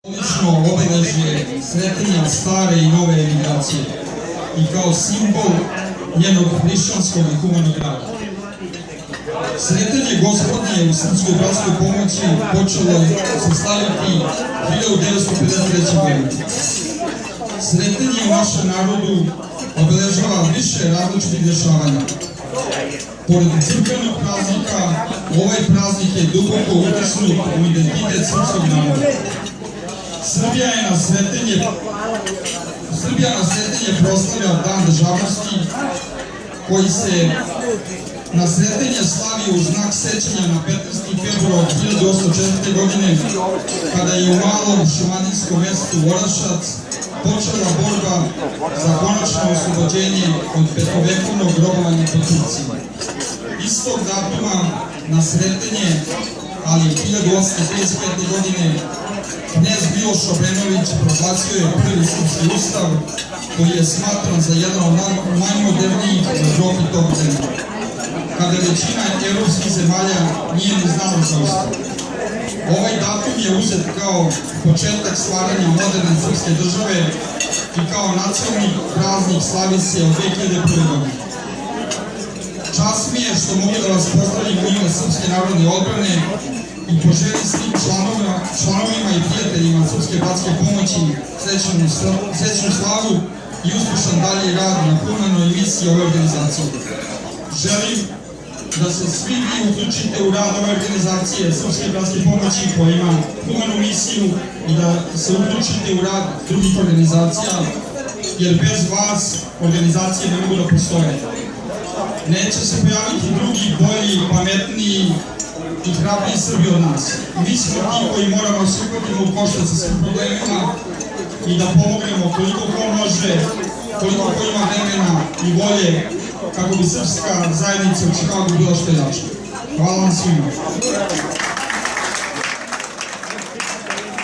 Lično obeležje sretanja stare i nove emigracije i kao simbol njenog hrišćanskog i humanog rada. Sretanje Gospodnje u Srpskoj bratskoj pomoći počelo se slaviti 1953. godine. Sretanje u našem narodu obeležava više različitih dešavanja. Pored crkvenog praznika, ovaj praznik je duboko utisnut u identitet srpskog naroda. Srbija na sretanje proslavlja Dan državnosti, koji se na sretanje slavi u znak sećanja na 15. februar 1804. godine, kada je u malom šumadijskom mestu Orašac počela borba za konačno oslobođenje od petovekovnog robovanja pod Turcima. Istog datuma na sretanje, ali 1835. godine, knez Miloš Obrenović proglasio je prvi srpski ustav, koji je smatran za jedan od najmodernijih u Evropi tog vremena, kada većina evropskih zemalja nije ni znala za ustav. Ovaj datum je uzet kao početak stvaranja moderne srpske države i kao nacionalni praznik slavi se od 2001. godine. Čast mi je što mogu da vas pozdravim u ime Srpske narodne odbrane i poželim svim članovima i prijateljima Srpske bratske pomoći srećnu slavu i uspešan dalji rad na humanoj misiji ove organizacije. Želim da se svi vi uključite u rad ove organizacije Srpske bratske pomoći koja ima humanu misiju i da se uključite u rad drugih organizacija, jer bez vas organizacije ne mogu da postoje. Neće se pojaviti drugi, bolji, pametniji i hrabriji Srbi od nas. Mi smo ti koji moramo se uhvatiti u koštac sa svim problemima i da pomognemo koliko ko može, koliko ko ima vremena i volje, kako bi srpska zajednica u Čikagu bila što jača. Hvala vam svima.